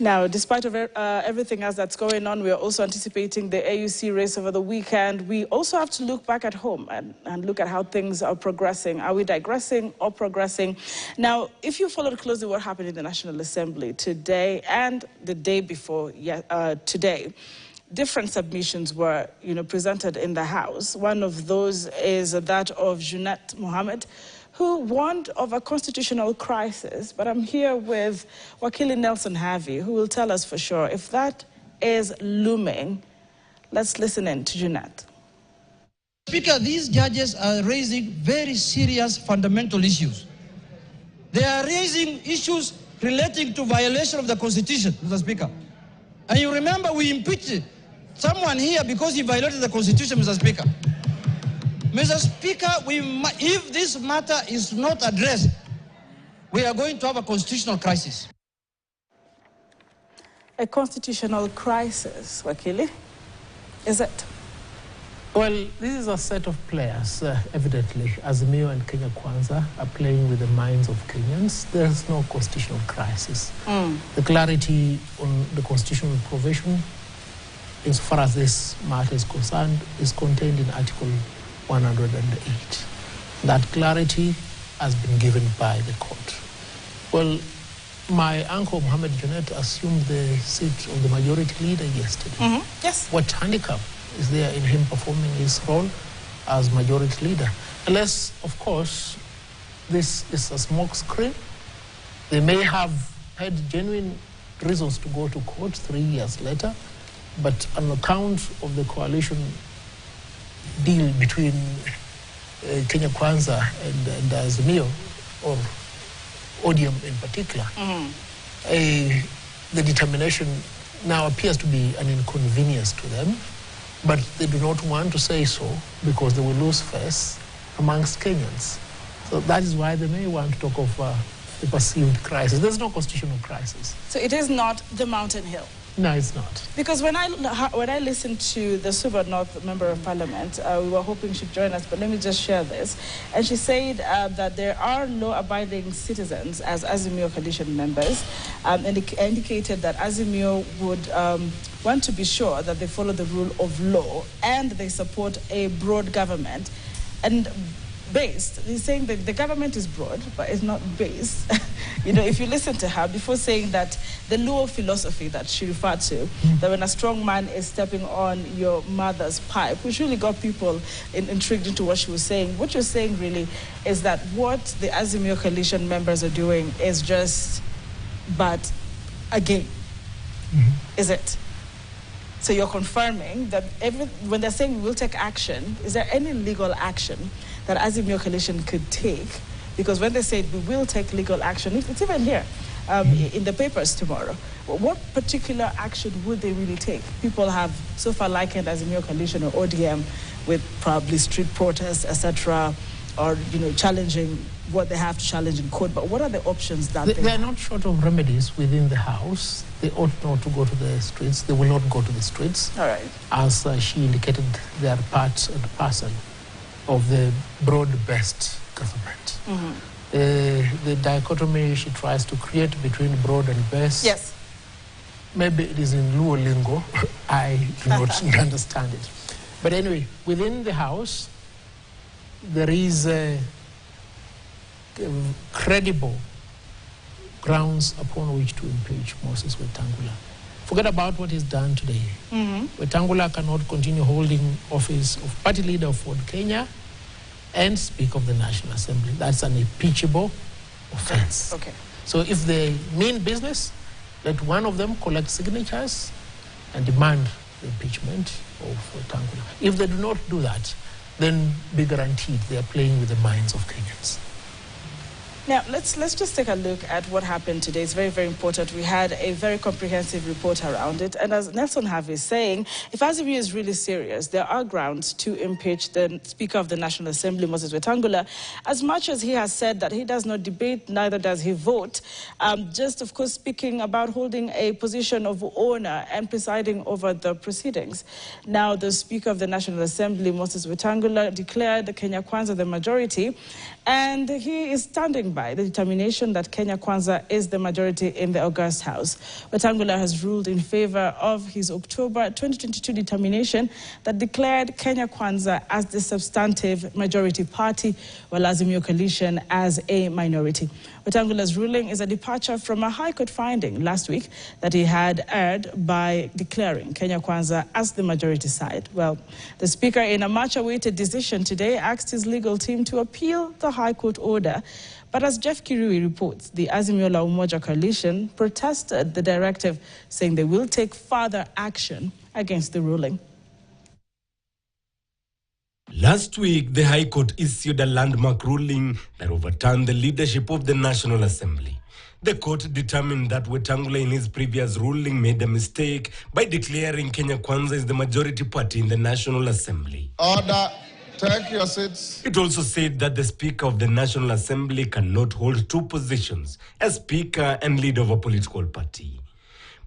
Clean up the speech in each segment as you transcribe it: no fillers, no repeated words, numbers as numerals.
Now, despite of everything else that's going on, we are also anticipating the AUC race over the weekend. We also have to look back at home and look at how things are progressing. Are we digressing or progressing? Now, if you followed closely what happened in the National Assembly today and the day before today, different submissions were, presented in the House. One of those is that of Junet Mohammed, who warned of a constitutional crisis. But I'm here with Wakili Nelson Harvey, who will tell us for sure if that is looming. Let's listen in to Junet. Speaker, these judges are raising very serious fundamental issues. They are raising issues relating to violation of the Constitution, Mr. Speaker. And you remember we impeached someone here because he violated the Constitution, Mr. Speaker. Mr. Speaker, if this matter is not addressed, we are going to have a constitutional crisis. A constitutional crisis, Wakili? Is it? Well, this is a set of players, evidently. Azimio and Kenya Kwanza are playing with the minds of Kenyans. There's no constitutional crisis. The clarity on the constitutional provision, as far as this matter is concerned, is contained in Article 108. That clarity has been given by the court. Well, my uncle Mohammed Junet assumed the seat of the majority leader yesterday. Yes. What handicap is there in him performing his role as majority leader? Unless, of course, this is a smoke screen. They may have had genuine reasons to go to court 3 years later, but on account of the coalition deal between Kenya Kwanza and Azimio, or Odium in particular, the determination now appears to be an inconvenience to them, but they do not want to say so because they will lose face amongst Kenyans. So that is why they may want to talk of a perceived crisis. There's no constitutional crisis. So it is not the Mountain Hill? No, it's not. Because when I listened to the Suba North Member of Parliament, we were hoping she'd join us, but let me just share this. And she said that there are law-abiding citizens as Azimio coalition members, and indicated that Azimio would want to be sure that they follow the rule of law and they support a broad government. And based, he's saying that the government is broad, but it's not based. If you listen to her, before saying that the Luo philosophy that she referred to, that when a strong man is stepping on your mother's pipe, which really got people intrigued into what she was saying. What you're saying really is that what the Azimio coalition members are doing is just but a game. Is it? So you're confirming that when they're saying we will take action, is there any legal action that Azimio coalition could take? Because when they say we will take legal action, it's even here in the papers tomorrow. What particular action would they really take? People have so far likened Azimio coalition or ODM with probably street protests, etc., or challenging what they have to challenge in court. But what are the options that they are not short of remedies within the House. They ought not to go to the streets. They will not go to the streets. All right. As she indicated, they are part and parcel of the broad-based government. The dichotomy she tries to create between broad and base, yes, maybe it is in Luo lingo. I do not understand it. But anyway, within the House, there is credible grounds upon which to impeach Moses Wetangula. Forget about what he's done today. Wetangula cannot continue holding office of party leader of Ford Kenya and Speaker of the National Assembly. That's an impeachable offense. Okay. So if they mean business, let one of them collect signatures and demand the impeachment of Wetangula. If they do not do that, then be guaranteed they are playing with the minds of Kenyans. Now, let's just take a look at what happened today. It's very, very important. We had a very comprehensive report around it. And as Nelson Harvey is saying, if Azimio is really serious, there are grounds to impeach the Speaker of the National Assembly, Moses Wetangula, as much as he has said that he does not debate, neither does he vote. Just, of course, speaking about holding a position of honor and presiding over the proceedings. Now, the Speaker of the National Assembly, Moses Wetangula, declared the Kenya Kwanza the majority, and he is standing standing by the determination that Kenya Kwanza is the majority in the August House. Wetangula has ruled in favor of his October 2022 determination that declared Kenya Kwanza as the substantive majority party, while Azimio coalition as a minority. Wetangula's ruling is a departure from a High Court finding last week that he had erred by declaring Kenya Kwanza as the majority side. Well, the Speaker, in a much-awaited decision today, asked his legal team to appeal the High Court order. But as Jeff Kirui reports, the Azimio la Umoja coalition protested the directive, saying they will take further action against the ruling. Last week, the High Court issued a landmark ruling that overturned the leadership of the National Assembly. The court determined that Wetangula in his previous ruling made a mistake by declaring Kenya Kwanza is the majority party in the National Assembly. Order. Take your seats. It also said that the Speaker of the National Assembly cannot hold two positions as Speaker and leader of a political party.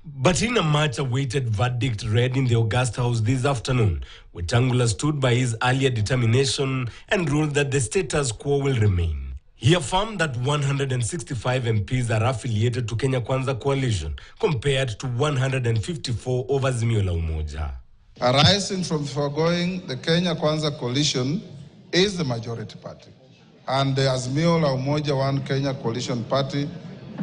But in a much-awaited verdict read in the August House this afternoon, Wetangula stood by his earlier determination and ruled that the status quo will remain. He affirmed that 165 MPs are affiliated to Kenya Kwanza coalition, compared to 154 of Azimio la Umoja. Arising from the foregoing, the Kenya Kwanza coalition is the majority party, and the Azimio la Umoja One Kenya coalition party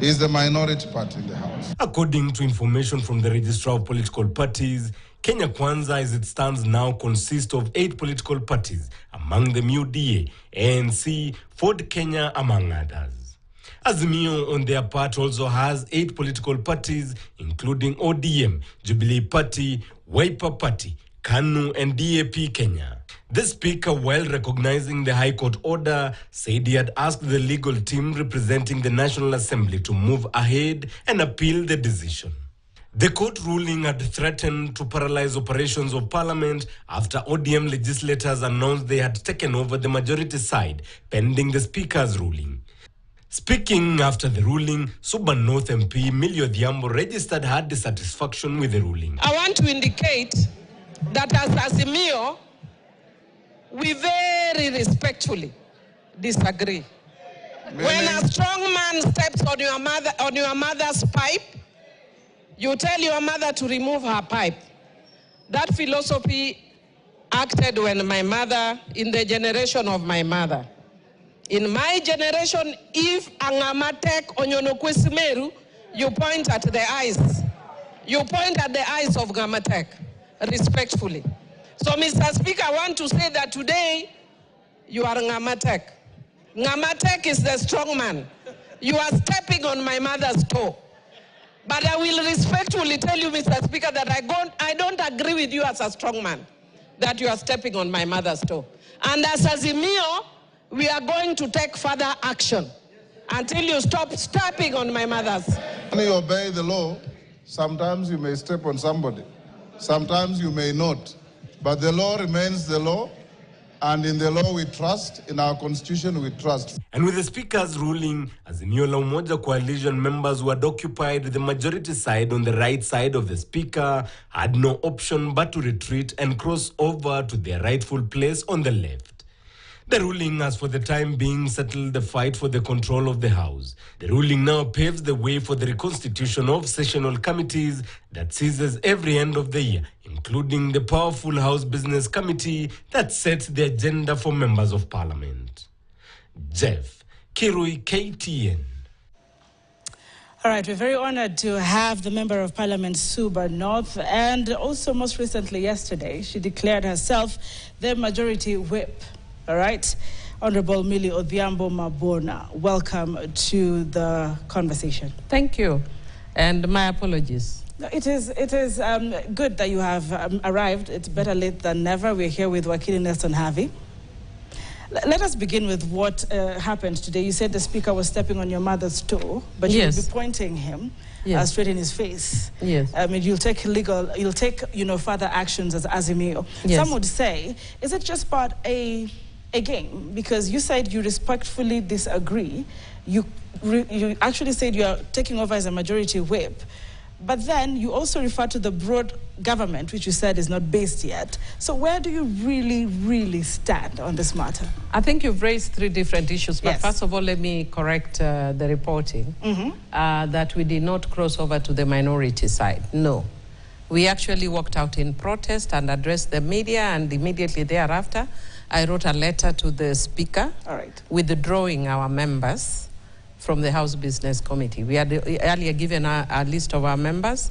is the minority party in the House. According to information from the Registrar of Political Parties, Kenya Kwanza, as it stands now, consists of 8 political parties, among them UDA, ANC, Ford Kenya, among others. Azimio, on their part, also has 8 political parties, including ODM, Jubilee Party, Wiper Party, KANU, and DAP Kenya. The Speaker, while recognizing the High Court order, said he had asked the legal team representing the National Assembly to move ahead and appeal the decision. The court ruling had threatened to paralyze operations of Parliament after ODM legislators announced they had taken over the majority side, pending the Speaker's ruling. Speaking after the ruling, Suba North MP Millie Odhiambo registered her dissatisfaction with the ruling. I want to indicate that as Azimio, we very respectfully disagree. When a strong man steps on your mother's pipe, you tell your mother to remove her pipe. That philosophy acted when my mother, in the generation of my mother. In my generation, if angamatek onyonokwesimeru, you point at the eyes. You point at the eyes of Ngamatek, respectfully. So, Mr. Speaker, I want to say that today, you are Ngamatek. Ngamatek is the strong man. You are stepping on my mother's toe. But I will respectfully tell you, Mr. Speaker, that I don't agree with you as a strong man, that you are stepping on my mother's toe. And as Azimio, we are going to take further action until you stop stepping on my mother's. When you obey the law, sometimes you may step on somebody. Sometimes you may not. But the law remains the law, and in the law we trust, in our constitution we trust. And with the Speaker's ruling, Azimio la Umoja coalition members who had occupied the majority side on the right side of the Speaker had no option but to retreat and cross over to their rightful place on the left. The ruling has for the time being settled the fight for the control of the House. The ruling now paves the way for the reconstitution of sessional committees that seizes every end of the year, including the powerful House Business Committee that sets the agenda for members of Parliament. Jeff Kirui, KTN. All right, we're very honored to have the Member of Parliament, Suba North, and also most recently yesterday, she declared herself the majority whip. All right, Honorable Millie Odhiambo Mabona, welcome to the conversation. Thank you, and my apologies. It is good that you have arrived. It's better late than never. We're here with Wakili Nelson Harvey. Let us begin with what happened today. You said the Speaker was stepping on your mother's toe, but yes, you'll be pointing him straight in his face. Yes. I mean, you'll take further actions as Azimio. Yes. Some would say, is it just part a game? Because you said you respectfully disagree. You actually said you are taking over as a majority whip. But then you also refer to the broad government, which you said is not based yet. So where do you really, really stand on this matter? I think you've raised three different issues, but Yes. first of all, let me correct the reporting that we did not cross over to the minority side. No. We actually walked out in protest and addressed the media, and immediately thereafter, I wrote a letter to the Speaker withdrawing our members from the House Business Committee. We had earlier given a list of our members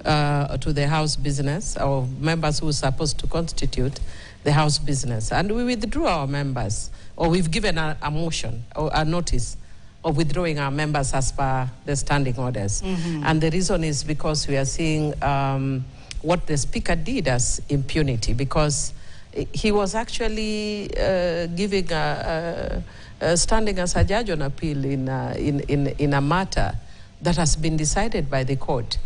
to the House Business, or members who were supposed to constitute the House Business. And we withdrew our members, or we've given a motion or a notice of withdrawing our members as per the standing orders. And the reason is because we are seeing what the Speaker did as impunity, because he was actually giving standing as a judge on appeal in a matter that has been decided by the court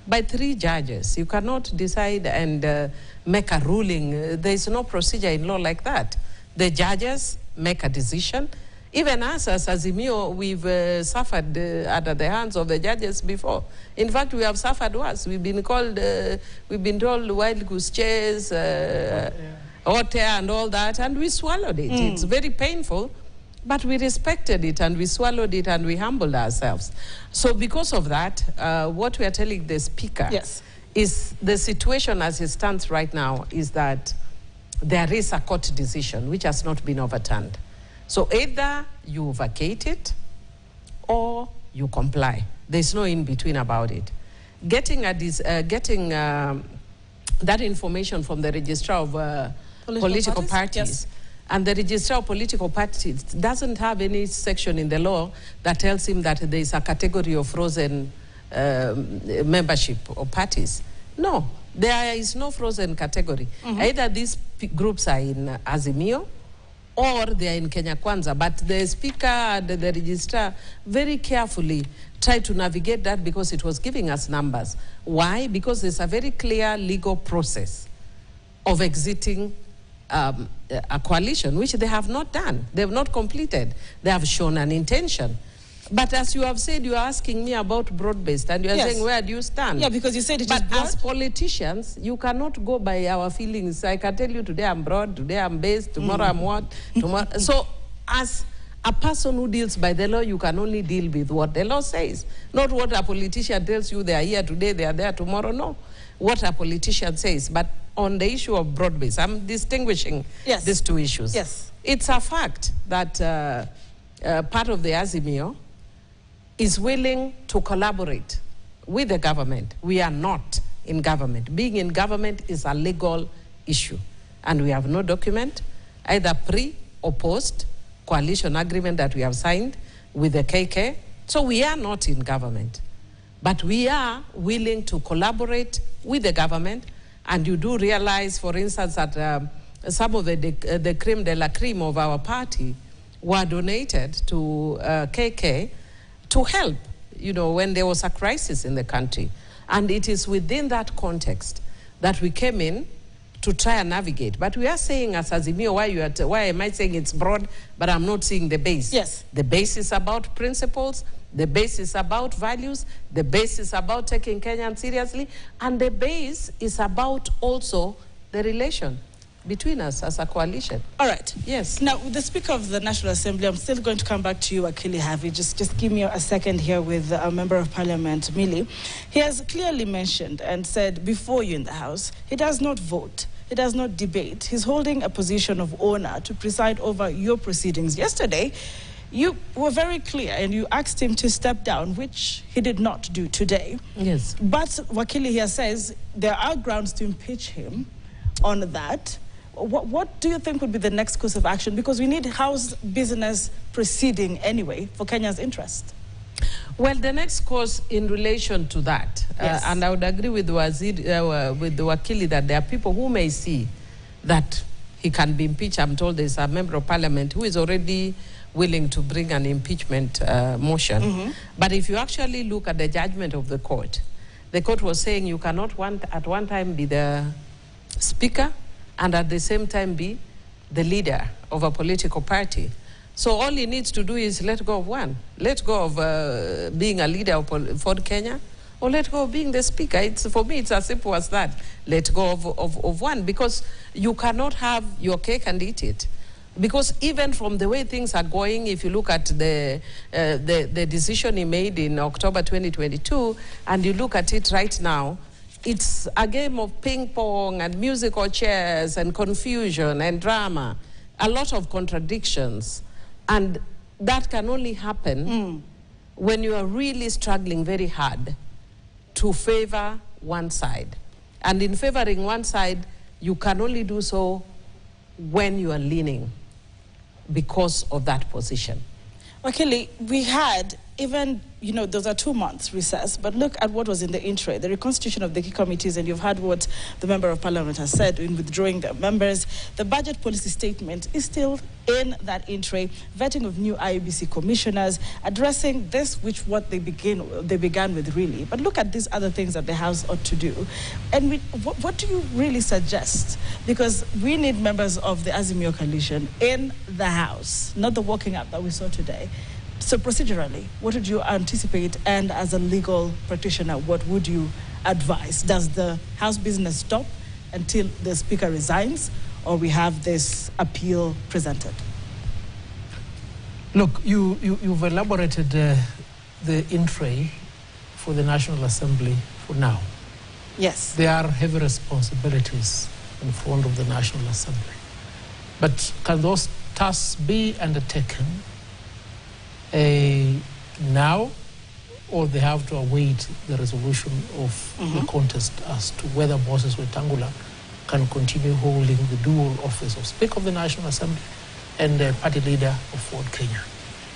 by 3 judges. You cannot decide and make a ruling. There is no procedure in law like that. The judges make a decision. Even us as Azimio, we've suffered at the hands of the judges before. In fact, we have suffered worse. We've been called, we've been told wild goose chase, hot air and all that, and we swallowed it. It's very painful, but we respected it and we swallowed it and we humbled ourselves. So because of that, what we are telling the Speaker is the situation as it stands right now is that there is a court decision which has not been overturned. So either you vacate it or you comply. There's no in between about it. Getting that information from the Registrar of Political Parties. And the Registrar of Political Parties doesn't have any section in the law that tells him that there is a category of frozen membership of parties. No, there is no frozen category. Either these groups are in Azimio or they are in Kenya Kwanza. But the Speaker and the Registrar very carefully tried to navigate that because it was giving us numbers. Why? Because there's a very clear legal process of exiting a coalition, which they have not done. They have not completed. They have shown an intention. But as you have said, you are asking me about broad-based, and you are saying, where do you stand? Yeah, because you said it is broad. But as politicians, you cannot go by our feelings. I can tell you today I'm broad, today I'm based, tomorrow I'm what, tomorrow. So as a person who deals by the law, you can only deal with what the law says. Not what a politician tells you, they are here today, they are there tomorrow. No. What a politician says. But on the issue of broad-based, I'm distinguishing these two issues. It's a fact that part of the Azimio is willing to collaborate with the government. We are not in government. Being in government is a legal issue. And we have no document, either pre or post coalition agreement that we have signed with the KK. So we are not in government. But we are willing to collaborate with the government. And you do realize, for instance, that some of the creme de la creme of our party were donated to KK to help, you know, when there was a crisis in the country. And it is within that context that we came in to try and navigate. But we are saying as Azimio, why am I saying it's broad, but I'm not seeing the base? Yes. The base is about principles, the base is about values, the base is about taking Kenyans seriously, and the base is about also the relation between us as a coalition. All right. Yes. Now, the Speaker of the National Assembly, I'm still going to come back to you, Akili Havi. Just give me a second here with a Member of Parliament, Millie. He has clearly mentioned and said before you in the House, he does not vote. He does not debate. He's holding a position of honor to preside over your proceedings. Yesterday, you were very clear and you asked him to step down, which he did not do today. Yes. But Wakili here says there are grounds to impeach him on that. What do you think would be the next course of action? Because we need House business proceeding anyway for Kenya's interest. Well, the next course in relation to that, and I would agree with the Wakili that there are people who may see that he can be impeached. I'm told there's a member of parliament who is already willing to bring an impeachment motion. But if you actually look at the judgment of the court was saying you cannot at one time be the speaker and at the same time be the leader of a political party. So all he needs to do is let go of one. Let go of being a leader for Kenya or let go of being the speaker. For me, it's as simple as that. Let go of one, because you cannot have your cake and eat it. Because even from the way things are going, if you look at the decision he made in October 2022, and you look at it right now, it's a game of ping pong and musical chairs and confusion and drama, a lot of contradictions. And that can only happen when you are really struggling very hard to favor one side. And in favoring one side, you can only do so when you are leaning because of that position. Wakili, we had even, those are 2 months recess, but look at what was in the intro, the reconstitution of the key committees, and you've heard what the Member of Parliament has said in withdrawing their members. The budget policy statement is still in that intro, vetting of new IEBC commissioners, addressing this, what they began with really. But look at these other things that the House ought to do. And what do you really suggest? Because we need members of the Azimio coalition in the House, not the walking up that we saw today. So procedurally, what would you anticipate? And as a legal practitioner, what would you advise? Does the House business stop until the Speaker resigns, or we have this appeal presented? Look, you've elaborated the in-tray for the National Assembly for now. Yes. There are heavy responsibilities in front of the National Assembly. But can those tasks be undertaken now, or they have to await the resolution of the contest as to whether Moses Wetangula can continue holding the dual office of Speaker of the National Assembly and party leader of Ford Kenya?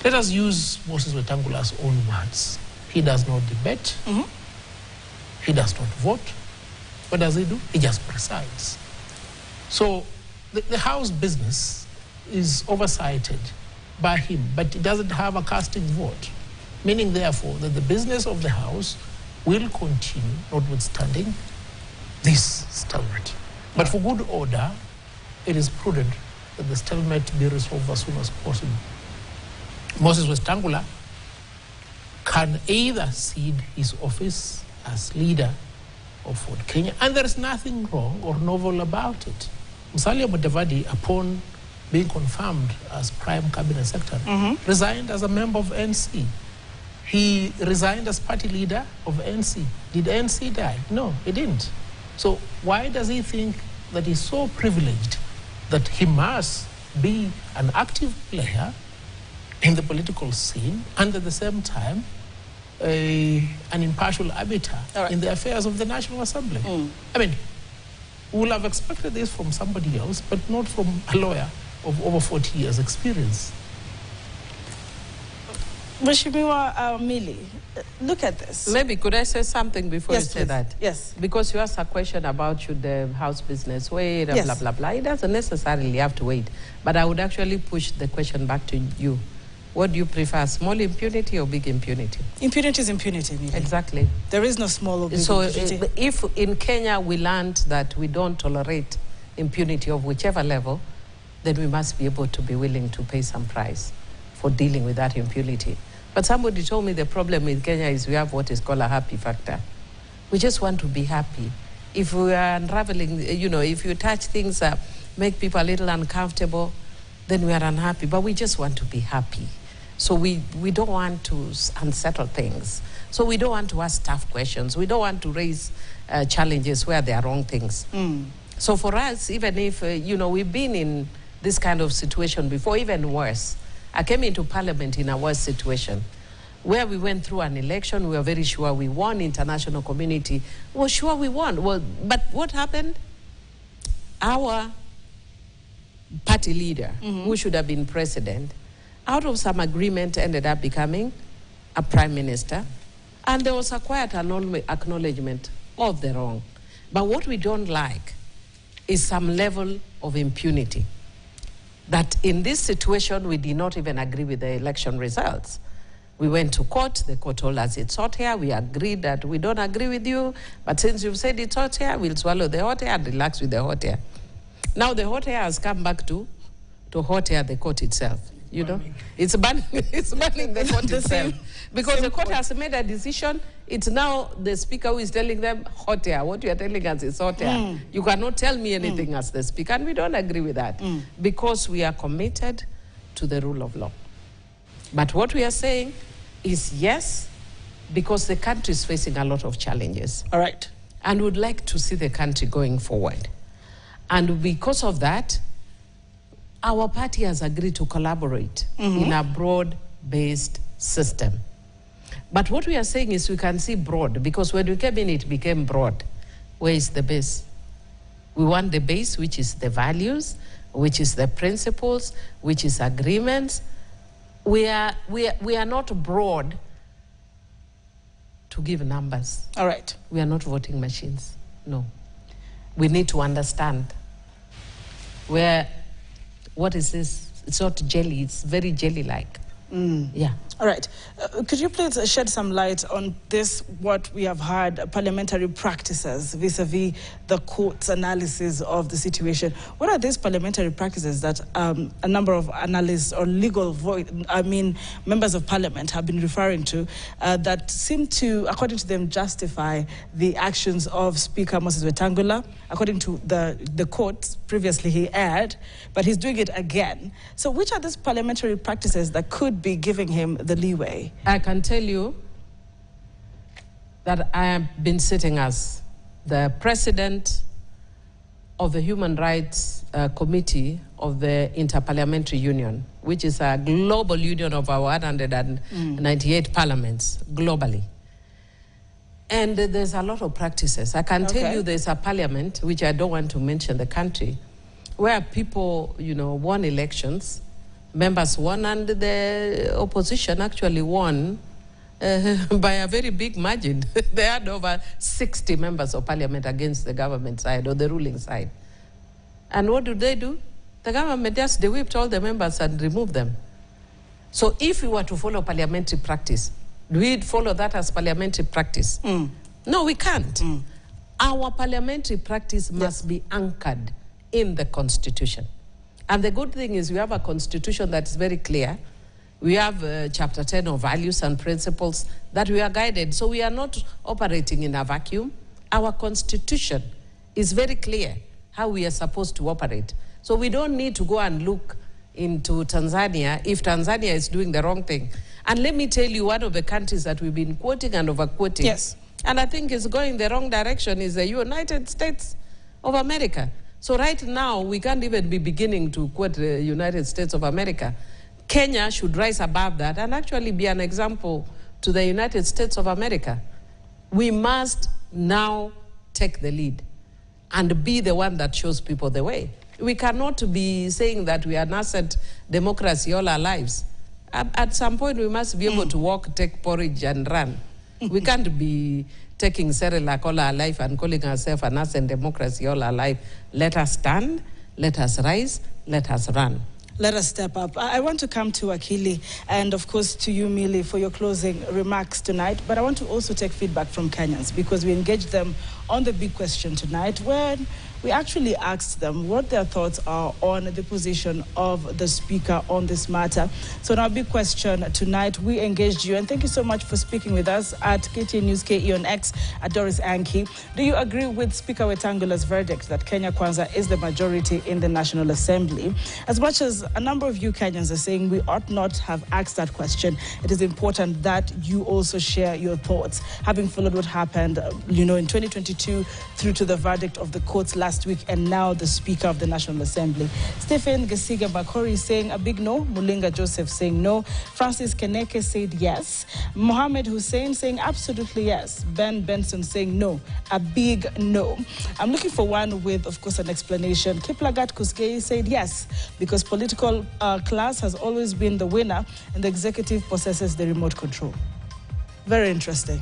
Let us use Moses Wetangula's own words. He does not debate. He does not vote. What does he do? He just presides. So the House business is oversighted by him, but it doesn't have a casting vote, meaning therefore that the business of the House will continue notwithstanding this stalemate. But for good order, it is prudent that the stalemate be resolved as soon as possible. Moses Wetangula can either cede his office as leader of Ford Kenya, and there is nothing wrong or novel about it. Musalia Mudavadi, upon being confirmed as Prime Cabinet Secretary, resigned as a member of NC. He resigned as party leader of NC. Did NC die? No, he didn't. So why does he think that he's so privileged that he must be an active player in the political scene and at the same time an impartial arbiter in the affairs of the National Assembly? I mean, we would have expected this from somebody else, but not from a lawyer of over 40 years experience. Mheshimiwa Mili, look at this. Maybe could I say something before you say please. that? Yes. Because you asked a question about should the House business wait, yes. blah, blah, blah. It doesn't necessarily have to wait. But I would actually push the question back to you. What do you prefer, small impunity or big impunity? Impunity is impunity, Mili. Exactly. There is no small or big impunity. So if in Kenya we learned that we don't tolerate impunity of whichever level, then we must be able to be willing to pay some price for dealing with that impunity. But somebody told me the problem in Kenya is we have what is called a happy factor. We just want to be happy. If we are unraveling, if you touch things that make people a little uncomfortable, then we are unhappy. But we just want to be happy. So we don't want to unsettle things. So we don't want to ask tough questions. We don't want to raise challenges where there are wrong things. So for us, even if, we've been in this kind of situation before, even worse. I came into Parliament in a worse situation where we went through an election. We were very sure we won. International community was sure we won. Well, but what happened? Our party leader, who should have been president, out of some agreement ended up becoming a prime minister. And there was a quiet acknowledgement of the wrong. But what we don't like is some level of impunity. That in this situation, we did not even agree with the election results. We went to court, the court told us it's hot here, we agreed that we don't agree with you, but since you've said it's hot here, we'll swallow the hot air and relax with the hot air. Now the hot air has come back to hot air the court itself. you know. It's banning the court itself. Because the court has made a decision. It's now the speaker who is telling them, hot air. What you are telling us is hot air. You cannot tell me anything as the speaker. And we don't agree with that. Because we are committed to the rule of law. But what we are saying is yes, because the country is facing a lot of challenges. All right. And would like to see the country going forward. And because of that, our party has agreed to collaborate in a broad-based system. But what we are saying is we can see broad, because when we came in, it became broad. Where is the base? We want the base, which is the values, which is the principles, which is agreements. We are not broad to give numbers. All right. We are not voting machines. No. We need to understand what is this? It's not jelly, it's very jelly-like. Yeah. All right. Could you please shed some light on this, what we have heard, parliamentary practices vis-a-vis the court's analysis of the situation? What are these parliamentary practices that a number of analysts or members of parliament have been referring to that seem to, according to them, justify the actions of Speaker Moses Wetangula? According to the court, previously he erred, but he's doing it again. So which are these parliamentary practices that could be giving him the leeway? I can tell you that I have been sitting as the president of the Human Rights Committee of the Interparliamentary Union, which is a global union of our 198 parliaments globally. And there's a lot of practices. I can tell you there's a parliament, which I don't want to mention the country, where people, won elections, members won, and the opposition actually won by a very big margin. They had over 60 members of parliament against the government side or the ruling side. And what do? The government just whipped all the members and removed them. So if we were to follow parliamentary practice, do we follow that as parliamentary practice? No, we can't. Our parliamentary practice must be anchored in the Constitution. And the good thing is we have a Constitution that is very clear. We have Chapter 10 of values and principles that we are guided. So we are not operating in a vacuum. Our Constitution is very clear how we are supposed to operate. So we don't need to go and look into Tanzania if Tanzania is doing the wrong thing. And let me tell you, one of the countries that we've been quoting and overquoting, and I think is going the wrong direction, is the United States of America. So right now, we can't even be beginning to quote the United States of America. Kenya should rise above that and actually be an example to the United States of America. We must now take the lead and be the one that shows people the way. We cannot be saying that we are nascent democracy all our lives. At some point, we must be able to walk, take porridge, and run. We can't be taking Cerelac all our life and calling ourselves a nascent democracy all our life. Let us stand, let us rise, let us run. Let us step up. I want to come to Akili and, of course, to you, Millie, for your closing remarks tonight. But I want to also take feedback from Kenyans because we engaged them on the big question tonight when we actually asked them what their thoughts are on the position of the speaker on this matter. So in our big question tonight, we engaged you, and thank you so much for speaking with us at KTN News KE on X, at Doris Anki. Do you agree with Speaker Wetangula's verdict that Kenya Kwanza is the majority in the National Assembly? As much as a number of you Kenyans are saying we ought not have asked that question, it is important that you also share your thoughts, having followed what happened, in 2022 through to the verdict of the courts last week, and now the Speaker of the National Assembly. Stephen Gesiga Bakori saying a big no. Mulinga Joseph saying no. Francis Keneke said yes. Mohammed Hussein saying absolutely yes. Ben Benson saying no. A big no. I'm looking for one with, of course, an explanation. Kiplagat Kuskei said yes, because political class has always been the winner and the executive possesses the remote control. Very interesting.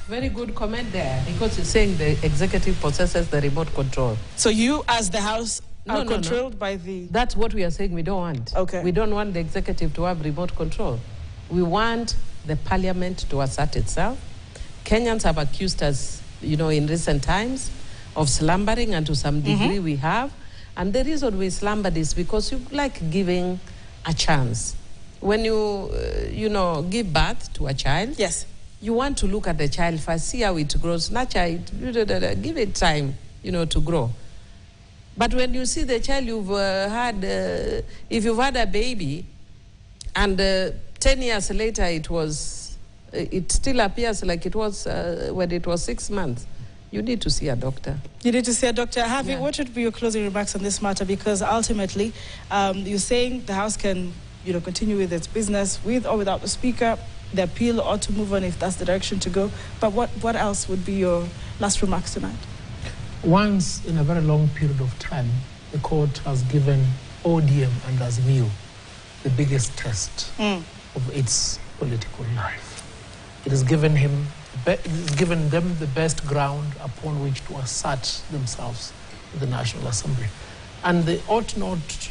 Very good comment there, because it's saying the executive possesses the remote control. So you, as the House, are controlled by the... That's what we are saying we don't want. Okay. We don't want the executive to have remote control. We want the parliament to assert itself. Kenyans have accused us, in recent times of slumbering, and to some degree we have. And the reason we slumbered is because you like giving a chance when you, give birth to a child, Yes. you want to look at the child first, see how it grows, nurture it, give it time, to grow. But when you see the child you've had, if you've had a baby, and 10 years later it still appears like it was when it was 6 months, you need to see a doctor. You need to see a doctor. What would be your closing remarks on this matter? Because ultimately, you're saying the House can, continue with its business with or without the Speaker. The appeal ought to move on if that's the direction to go. But what else would be your last remarks tonight? Once in a very long period of time, the court has given ODM and Azimio the biggest test of its political life. It has given them the best ground upon which to assert themselves in the National Assembly. And they ought not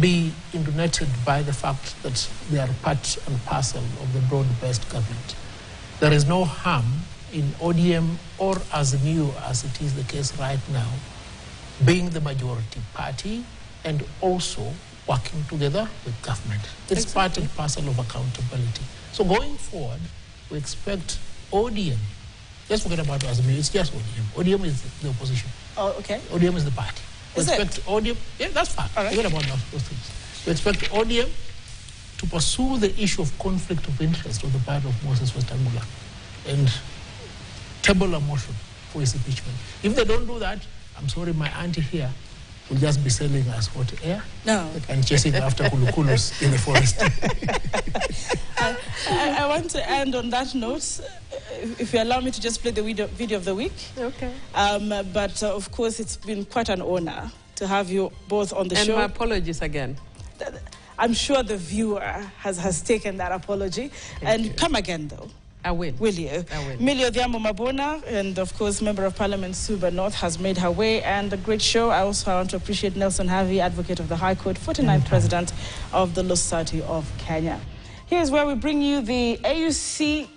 be indulated by the fact that they are part and parcel of the broad-based government. There is no harm in ODM or Azimio, as it is the case right now, being the majority party and also working together with government. It's part and parcel of accountability. So going forward, we expect ODM, let's forget about Azimio, it's just ODM. ODM is the opposition. Oh, okay. ODM is the party. We expect ODM, that's fine. All right. Forget about those things. We expect ODM to pursue the issue of conflict of interest on the part of Moses Wetangula and table a motion for his impeachment. If they don't do that, I'm sorry, my auntie here will just be selling us hot air and chasing after kulukulus in the forest. I want to end on that note. If you allow me to just play the video of the week. Okay. But of course, it's been quite an honor to have you both on the show. And my apologies again. I'm sure the viewer has taken that apology. Thank you. Come again, though. I will. Will you? I will. Millie Odhiambo Mabona, and of course, Member of Parliament Suba North, has made her way, and a great show. I also want to appreciate Nelson Havi, Advocate of the High Court, 49th President of the Law Society of Kenya. Here's where we bring you the AUC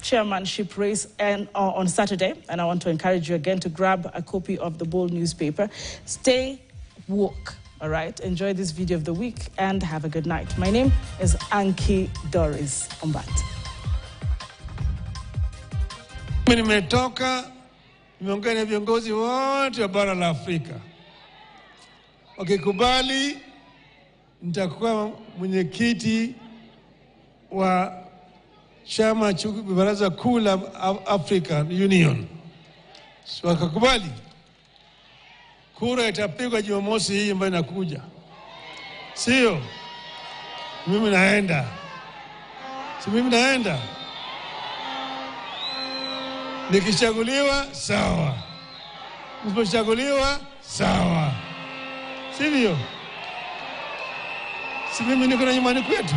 chairmanship race on Saturday, and I want to encourage you again to grab a copy of the Bold newspaper. Stay woke, all right? Enjoy this video of the week, and have a good night. My name is Anki Doris Ombat. Nimetoka nimeongea na viongozi wote wa bara la Afrika. Wakikubali nitakuwa mwenyekiti wa chama cha baraza kuu la African Union. So wakakubali, kura itapigwa Jumamosi hii ambayo inakuja. Sio? Mimi naenda. Si mimi naenda. Nikichaguliwa sawa, nisipochaguliwa sawa, sivyo? Si mimi niko na nyumbani kwetu.